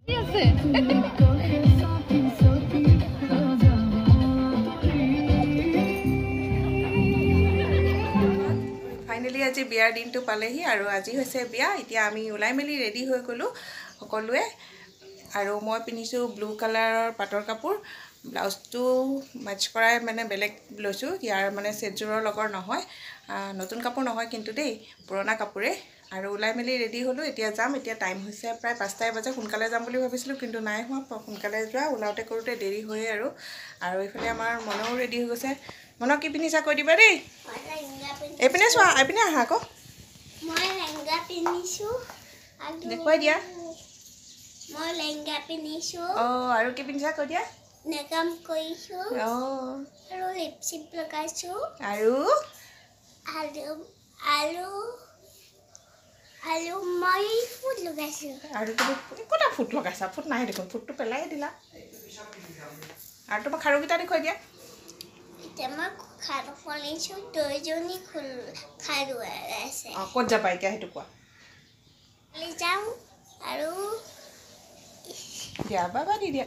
Finally আজি বিয়াৰ দিনটো পালেহি আৰু আজি হৈছে বিয়া। এতিয়া আমি ওলাই মেলি ৰেডি হৈ গ'লোঁ সকলোৱে। আৰু মই পিন্ধিছোঁ ব্লু কালাৰৰ পাটৰ কাপোৰ, ব্লাউজটো মেটচ কৰাই মানে বেলেগ লৈছোঁ, ইয়াৰ মানে ছেটযোৰৰ লগৰ নহয়, নতুন কাপোৰ নহয় কিন্তু দেই, পুৰণা কাপোৰে। আৰু ওলাই মেলি ৰেডি হ'লোঁ, এতিয়া যাম। এতিয়া টাইম হৈছে প্ৰায় 5টাই বাজে। সোনকালে যাম বুলি ভাবিছিলোঁ কিন্তু নাই হোৱা, সোনকালে যোৱা ওলাওঁতে কৰোঁতে দেৰি হয়ে আৰু এইফালে আমাৰ মনও ৰেডি হৈ গৈছে। মনক কি পিন্ধিছা কৈ দিবা দেই। এইপিনে চোৱা, এইপিনে আহা আকৌ। মই লেহেংগা পিন্ধিছোঁ। দেখুৱাই দিয়া। মই লেহেংগা পিন্ধিছোঁ। আৰু কি পিন্ধিছা কৈ দিয়া। মেকআপ কৰিছোঁ। আৰু লিপষ্টিক লগাইছোঁ। আৰু মই ফুট লগাইছোঁ। আৰু তুমি ক'তা ফুট লগাইছা? ফুট নাই দেখোন, ফুটটো পেলাই দিলা। আৰু তোমাৰ খাৰুকেইটা দেখুৱাই দিয়া। এতিয়া মই খাৰু খুলিছোঁ, দুইজনী খাৰু আছে। ক'ত যাবা এতিয়া সেইটো কোৱা। যাওঁ আৰু দিয়া বাবা দি দিয়া।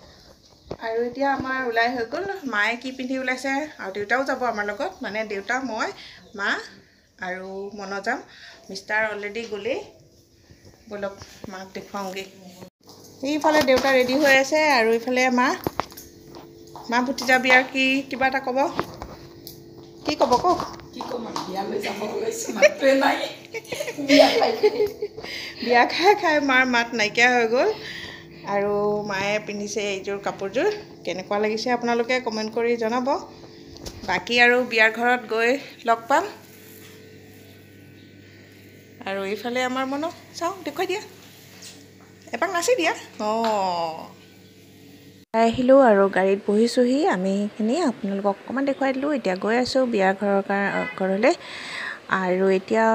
আৰু এতিয়া আমাৰ ওলাই হৈ গ'ল। মায়ে কি পিন্ধি ওলাইছে, আৰু দেউতাও যাব আমাৰ লগত, মানে দেউতা, মই, মা আৰু মন যাম। মিষ্টাৰ অলৰেডি গ'লেই। ব'লক মাক দেখুৱাওঁগৈ। এইফালে দেউতা ৰেডি হৈ আছে আৰু এইফালে মা ভতিজা বিয়াৰ কি কিবা এটা ক'ব। কি ক'ব কওক। বিয়া খাই মাৰ মাত নাইকিয়া হৈ গ'ল। আৰু মায়ে পিন্ধিছে এইযোৰ কাপোৰযোৰ, কেনেকুৱা লাগিছে আপোনালোকে কমেণ্ট কৰি জনাব। বাকী আৰু বিয়াৰ ঘৰত গৈ লগ পাম। আৰু এইফালে আমাৰ মনক চাওঁ, দেখুৱাই দিয়া, এপাক নাচি দিয়া। আহিলোঁ আৰু গাড়ীত বহিছোঁহি আমি এইখিনি আপোনালোকক অকণমান দেখুৱাই দিলোঁ। এতিয়া গৈ আছোঁ বিয়াৰ ঘৰলৈ। আৰু এতিয়া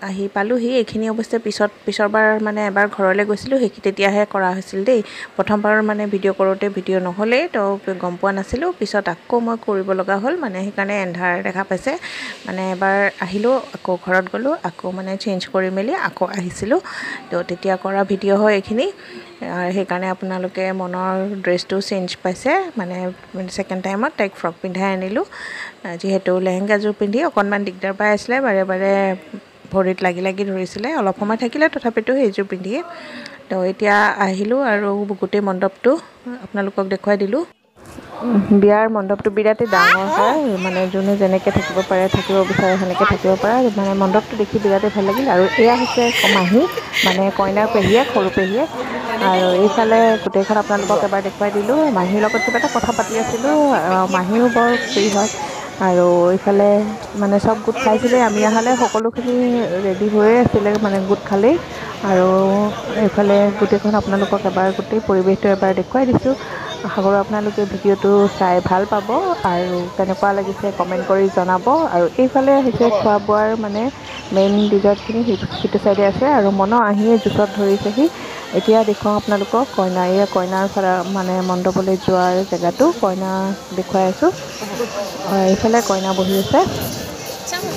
আহি পালোঁহি। এইখিনি অৱশ্যে পিছৰবাৰ মানে এবাৰ ঘৰলৈ গৈছিলোঁ, তেতিয়াহে কৰা হৈছিল দেই। প্ৰথমবাৰ মানে ভিডিঅ' কৰোঁতে ভিডিঅ' নহ'লেই তো গম পোৱা নাছিলোঁ। পিছত আকৌ মই কৰিব লগা হ'ল, মানে সেইকাৰণে এন্ধাৰ দেখা পাইছে। মানে এবাৰ আহিলোঁ, আকৌ ঘৰত গ'লোঁ, আকৌ মানে চেঞ্জ কৰি মেলি আকৌ আহিছিলোঁ। তো তেতিয়া কৰা ভিডিঅ' হয় এইখিনি। সেইকাৰণে আপোনালোকে মনৰ ড্ৰেছটো চেঞ্জ পাইছে। মানে ছেকেণ্ড টাইমত তাইক ফ্ৰক পিন্ধাই আনিলোঁ, যিহেতু লেহেংগাযোৰ পিন্ধি অকণমান দিগদাৰ পাই আছিলে, বাৰে বাৰে ভৰিত লাগি ধৰিছিলে। অলপ সময় থাকিলে তথাপিতো সেইযোৰ পিন্ধিয়ে। তো এতিয়া আহিলোঁ আৰু গোটেই মণ্ডপটো আপোনালোকক দেখুৱাই দিলোঁ। বিয়াৰ মণ্ডপটো বিৰাটেই ডাঙৰ হয়, মানে যোনে যেনেকৈ থাকিব পাৰে, থাকিব বিচাৰে সেনেকৈ থাকিব পাৰে। মানে মণ্ডপটো দেখি বিৰাটেই ভাল লাগিল। আৰু এয়া হৈছে মাহী, মানে কইনাৰ পেহীয়েক, সৰু পেহীয়েক। আৰু এইফালে গোটেইখন আপোনালোকক এবাৰ দেখুৱাই দিলোঁ। মাহীৰ লগত কিবা এটা কথা পাতি আছিলোঁ, মাহীও বৰ ফ্ৰী হয়। আৰু এইফালে মানে চব গোট খাইছিলে, আমি অহালৈ সকলোখিনি ৰেডি হৈয়ে আছিলে, মানে গোট খালেই। আৰু এইফালে গোটেইখন আপোনালোকক এবাৰ গোটেই পৰিৱেশটো এবাৰ দেখুৱাই দিছোঁ। আশা কৰোঁ আপোনালোকে ভিডিঅ'টো চাই ভাল পাব আৰু কেনেকুৱা লাগিছে কমেণ্ট কৰি জনাব। আৰু এইফালে হৈছে খোৱা বোৱাৰ মানে মেইন ডিজাৰ্টখিনি সিটো চাইডে আছে। আৰু মনো আহিয়ে জোচত ধৰিছেহি। এতিয়া দেখুৱাওঁ আপোনালোকক কইনাৰ মানে মণ্ডপলৈ যোৱাৰ জেগাটো কইনা দেখুৱাই আছোঁ। এইফালে কইনা বহি আছে,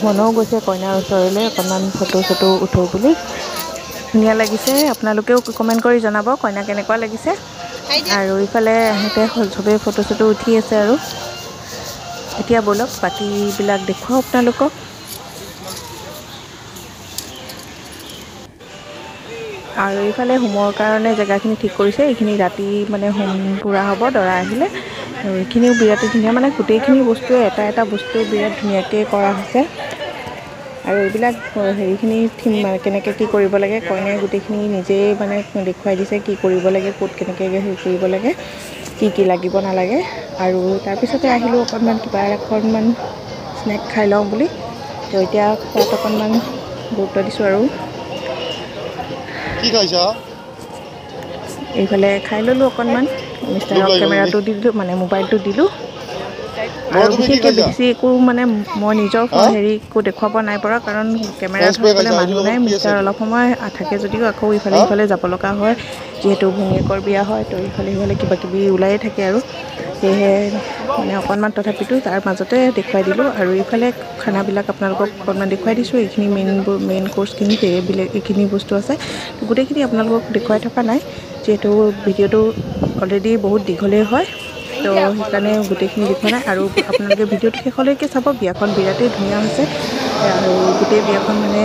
মনও গৈছে কইনাৰ ওচৰলৈ অকণমান ফটো চটো উঠো বুলি। ধুনীয়া লাগিছে, আপোনালোকেও কমেণ্ট কৰি জনাব কইনা কেনেকুৱা লাগিছে। আৰু ইফালে সিহঁতে চবেই ফটো চটো উঠি আছে। আৰু এতিয়া ব'লক বাকীবিলাক দেখুৱাওঁ আপোনালোকক। আৰু এইফালে হোমৰ কাৰণে জেগাখিনি ঠিক কৰিছে। এইখিনি ৰাতি মানে হোম পুৰা হ'ব দৰা আহিলে। আৰু এইখিনিও বিৰাটেই ধুনীয়া, মানে গোটেইখিনি বস্তুৱে এটা বস্তু বিৰাট ধুনীয়াকৈ কৰা হৈছে। আৰু এইবিলাক হেৰিখিনি মানে কেনেকৈ কি কৰিব লাগে, কইনাই গোটেইখিনি নিজেই মানে দেখুৱাই দিছে, কি কৰিব লাগে, ক'ত কেনেকৈ হেৰি কৰিব লাগে, কি লাগিব নালাগে। আৰু তাৰপিছতে আহিলোঁ অকণমান স্নেক খাই লওঁ বুলি। তো এতিয়া খোৱাত অকণমান গুৰুত্ব দিছোঁ। আৰু কি খাইছা? এইফালে খাই ল'লোঁ অকণমান, মিষ্টাৰক কেমেৰাটো দি দিলোঁ, মানে মোবাইলটো দিলোঁ। আৰু তুমি কি বিশেষকৈ খাইছা? বেছি একো মানে মই নিজৰ হেৰি একো দেখুৱাব নাই পৰা, কাৰণ কেমেৰা ফ্ৰেঞ্চ ফ্ৰাই ধৰিবলৈ খাইছা? মানুহ এইটোৰ নাই। লগত কি আছে মিষ্টাৰ এইটো? অলপ সময় থাকে যদিও আকৌ ইফালে হা? সিফালে যাব লগা হয়, যিহেতু ভনীয়েকৰ বিয়া হয়। তো ইফালে সিফালে কিবা কিবি ওলায়ে থাকে। আৰু সেয়েহে মানে অকণমান তথাপিতো তাৰ মাজতে দেখুৱাই দিলোঁ। আৰু এইফালে খানাবিলাক আপোনালোকক অকণমান দেখুৱাই দিছোঁ। এইখিনি মেইন কোৰ্চখিনি এইখিনি বস্তু আছে, গোটেইখিনি আপোনালোকক দেখুৱাই থকা নাই। যিহেতু ভিডিঅ'টো অলৰেডি বহুত দীঘলেই হয় তো সেইকাৰণে গোটেইখিনি দেখুওৱা নাই আৰু আপোনালোকে ভিডিঅ'টো শেষলৈকে চাব বিয়াখন বিৰাটেই ধুনীয়া হৈছে আৰু গোটেই বিয়াখন মানে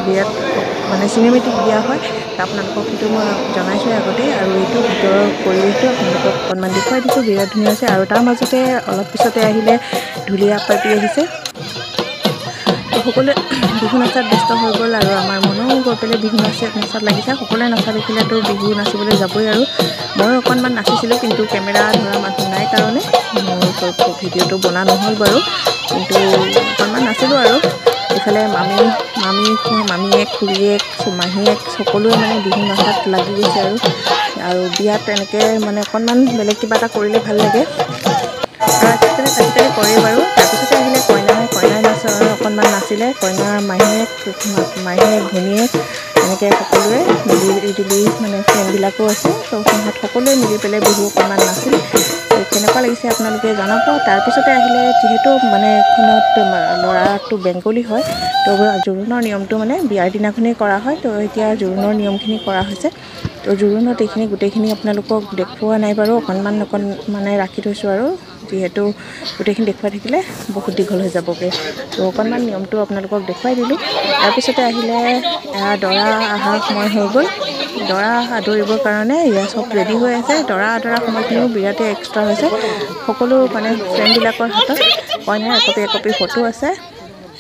বিৰাট মানে চিনেমেটিক বিয়া হয় আপোনালোকক সেইটো মই জনাইছোঁ আগতে আৰু এইটো ভিতৰৰ পৰিৱেশটো আপোনালোকক অকণমান দেখুৱাই দিছোঁ বিৰাট ধুনীয়া হৈছে আৰু তাৰ মাজতে অলপ পিছতে আহিলে ঢুলীয়া পাৰ্টি আহিছে তো সকলোৱে বিহু নাচাত ব্যস্ত হৈ গ'ল আৰু আমাৰ মনেও গৈ পেলাই বিহু নাচাত লাগিছে সকলোৱে নচা দেখিলেতো বিহু নাচিবলৈ যাবই আৰু ময়ো অকণমান নাচিছিলোঁ কিন্তু কেমেৰা ধৰা মানুহ নাই কাৰণে মোৰ ভিডিঅ'টো বনা নহ'ল বাৰু কিন্তু অকণমান নাচিলোঁ আৰু এইফালে মামীয়েক খুৰীয়েক মাহীয়েক সকলোৱে মানে বিহু নাচাত লাগি গৈছে আৰু বিয়াত এনেকৈ মানে অকণমান বেলেগ কিবা এটা কৰিলে ভাল লাগে আজিকালি কৰে বাৰু তাৰপিছতে আহিলে কইনাই নাচ অকণমান নাচিলে কইনাৰ মাহীয়েক ভনীয়েক এনেকৈ সকলোৱে মিলি জুলি মানে ফ্ৰেণ্ডবিলাকো আছে তো সিহঁত সকলোৱে মিলি পেলাই বিহু অকণমান নাছিল কেনেকুৱা লাগিছে আপোনালোকে জনাব তাৰপিছতে আহিলে যিহেতু মানে এখনত ল'ৰাটো বেংগলী হয় তো জোৰোণৰ নিয়মটো মানে বিয়াৰ দিনাখনেই কৰা হয় তো এতিয়া জোৰোণৰ নিয়মখিনি কৰা হৈছে তো জোৰোণত এইখিনি গোটেইখিনি আপোনালোকক দেখুওৱা নাই বাৰু অকণমান মানে ৰাখি থৈছোঁ আৰু যিহেতু গোটেইখিনি দেখুৱাই থাকিলে বহুত দীঘল হৈ যাবগৈ তো অকণমান নিয়মটো আপোনালোকক দেখুৱাই দিলোঁ তাৰপিছতে আহিলে দৰা অহা সময় হৈ গ'ল দৰা আদৰিবৰ কাৰণে ইয়াত চব ৰেডি হৈ আছে দৰা আদৰা সময়খিনিও বিৰাটেই এক্সট্ৰা হৈছে সকলো মানে ফ্ৰেণ্ডবিলাকৰ হাতত কইনাৰ একপি ফটো আছে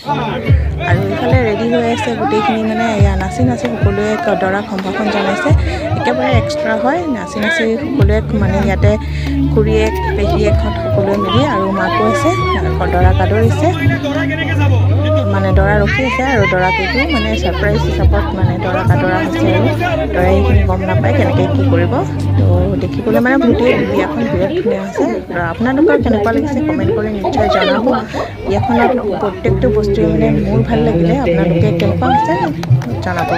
আৰু এইফালে ৰেডি হৈ আছে গোটেইখিনি মানে নাচি সকলোৱে দৰাক সম্ভাষণ জনাইছে একেবাৰে এক্সট্ৰা হয় নাচি সকলোৱে মানে ইয়াতে খুৰীয়েক পেহীয়েকহঁত সকলোৱে মিলি আৰু মাকো আছে দৰাক আদৰিছে মানে দৰা ৰখি আছে আৰু দৰাকেইটো মানে ছাৰপ্ৰাইজ হিচাপত মানে দৰাক আদৰা হৈছে আৰু দৰাই সেইখিনি গম নাপায় কেনেকৈ কি কৰিব তো দেখিবলৈ মানে গোটেই বিয়াখন বিৰাট ধুনীয়া হৈছে আপোনালোকৰ কেনেকুৱা লাগিছে কমেণ্ট কৰি নিশ্চয় জনাব বিয়াখনত প্ৰত্যেকটো বস্তুৱে মানে মোৰ ভাল লাগিলে আপোনালোকে কেনেকুৱা হৈছে জনাব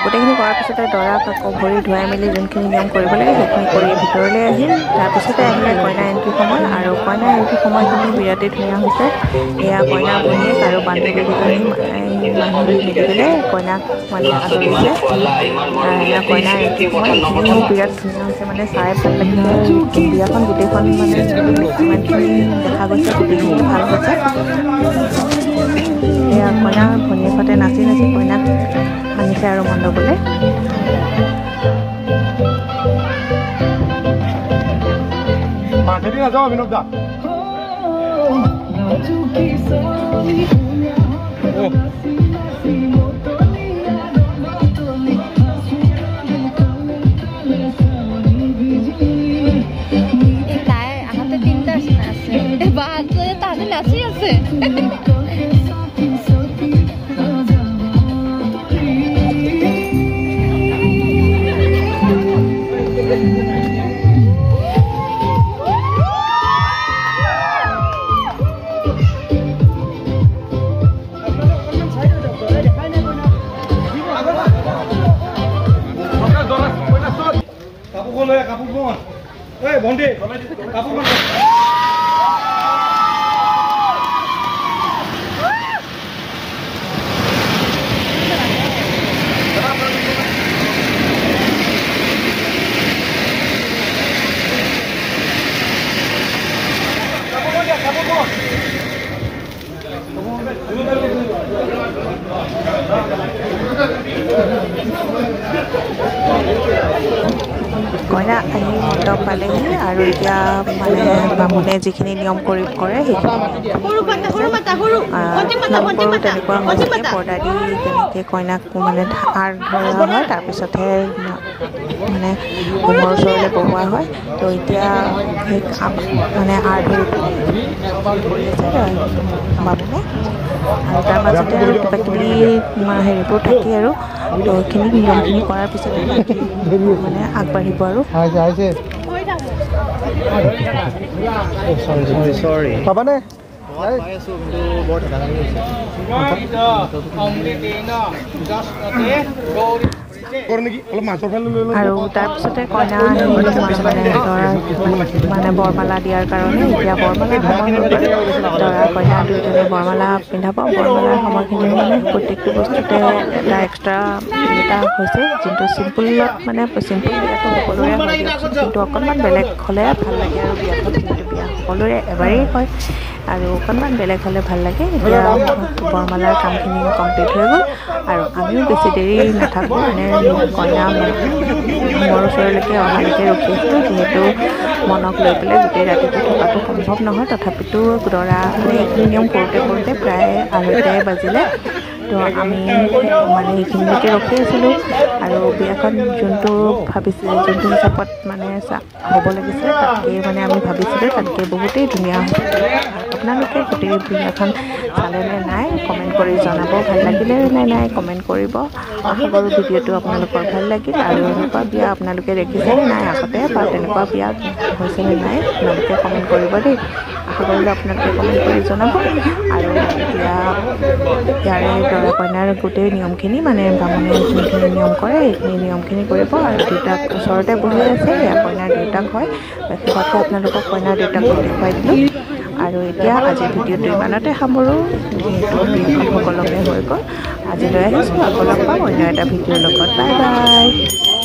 গোটেইখিনি কৰাৰ পিছতে দৰাক আকৌ ভৰি ধুৱাই মেলি যোনখিনি নিয়ম কৰিব লাগে সেইখিনি কৰি ভিতৰলৈ আহিল তাৰপিছতে আহিলে কইনা এণ্ট্ৰি সময় আৰু কইনা এণ্ট্ৰি সময়খিনি বিৰাটেই ধুনীয়া হৈছে এয়া কইনা ভনীয়েক আৰু বান্ধৱীকেইজনী মানুহ মিলি পেলাই কইনাক মানে আদৰিছে এয়া কইনা এণ্ট্ৰি সময় এইখিনি বিৰাট ধুনীয়া হৈছে মানে চাই ভাল লাগিছে বিয়াখন গোটেইখন মানে যিমানখিনি দেখা গৈছে গোটেইখিনি ভাল হৈছে এয়া কইনা ভনীয়েকহঁতে নাচি কইনাক আনিছে আৰু মণ্ডপলৈ কইনা আহি মণ্ডপ পালেহি আৰু এতিয়া মানে বামুণে যিখিনি নিয়ম কৰে সেইখিনি তেনেকুৱা হৈছে পৰ্দা দি তেনেকৈ কইনাক মানে আঁৰ ধৰা হয় তাৰপিছতহে মানে হোমৰ ওচৰলৈ বহোৱা হয় তো এতিয়া সেই মানে আঁৰ ধৰি কৰি আছে বামুণে আৰু তাৰ মাজতে আৰু কিবা কিবি হেৰিবোৰ থাকে আৰু তো সেইখিনি নিয়মখিনি কৰাৰ পিছতে মানে আগবাঢ়িব আৰু পাবানে আৰু তাৰপিছতে কইনা মানে বৰমালা দিয়াৰ কাৰণে এতিয়া বৰমালাৰ সময় হৈ গ'ল দৰা কইনা দুয়োজনে বৰমালা পিন্ধাব বৰমালাৰ সময়খিনি মানে প্ৰত্যেকটো বস্তুতে এটা এক্সট্ৰা এটা হৈছে যোনটো চিম্পুলত মানে চিম্পুল বিয়াটো সকলোৰে হয় দিয়কচোন কিন্তু অকণমান বেলেগ হ'লে ভাল লাগে আৰু বিয়াখন কিন্তু বিয়া সকলোৰে এবাৰেই হয় আৰু অকণমান বেলেগ হ'লে ভাল লাগে এতিয়া বৰমালাৰ কামখিনি কমপ্লিট হৈ গ'ল আৰু আমিও বেছি দেৰি নাথাকোঁ মানে কইনা হোমৰ ওচৰলৈকে অহালৈকে ৰখি আছিলোঁ যিহেতু মনক লৈ পেলাই গোটেই ৰাতিটো থকাটো সম্ভৱ নহয় তথাপিতো দৰা মানে এইখিনি নিয়ম কৰোঁতে প্ৰায় 2:30 বাজিলে তো আমি মানে এইখিনিলৈকে ৰখি আছিলোঁ আৰু বিয়াখন যোনটো ভাবিছিলোঁ যোনটো হিচাপত মানে হ'ব লাগিছিলে তাতকৈ মানে আমি ভাবিছিলোঁ তাতকৈ বহুতেই ধুনীয়া হৈছে আপোনালোকে গোটেই বিয়াখন চালেনে নাই কমেণ্ট কৰি জনাব ভাল লাগিলে নে নাই কমেণ্ট কৰিব আশা কৰোঁ ভিডিঅ'টো আপোনালোকৰ ভাল লাগিল আৰু এনেকুৱা বিয়া আপোনালোকে দেখিছেনে নাই আগতে বা তেনেকুৱা বিয়া হৈছেনে নাই আপোনালোকে কমেণ্ট কৰিব দেই আশা কৰিলোঁ আপোনালোকে কমেণ্ট কৰি জনাব আৰু এতিয়া ইয়াৰে দৰা কইনাৰ গোটেই নিয়মখিনি মানে বামুণে যোনখিনি নিয়ম কৰে সেইখিনি নিয়মখিনি কৰিব আৰু দেউতাক ওচৰতে বহি আছে এয়া কইনাৰ দেউতাক হয় শেষতে আপোনালোকক কইনাৰ দেউতাকক দেখুৱাই দিলোঁ আৰু এতিয়া আজিৰ ভিডিঅ'টো ইমানতে সামৰোঁ যিহেতু বিয়াখন সুকলমে হৈ গ'ল আজিলৈ আহিছোঁ আকৌ লগ পাম অন্য এটা ভিডিঅ'ৰ লগত বাই বাই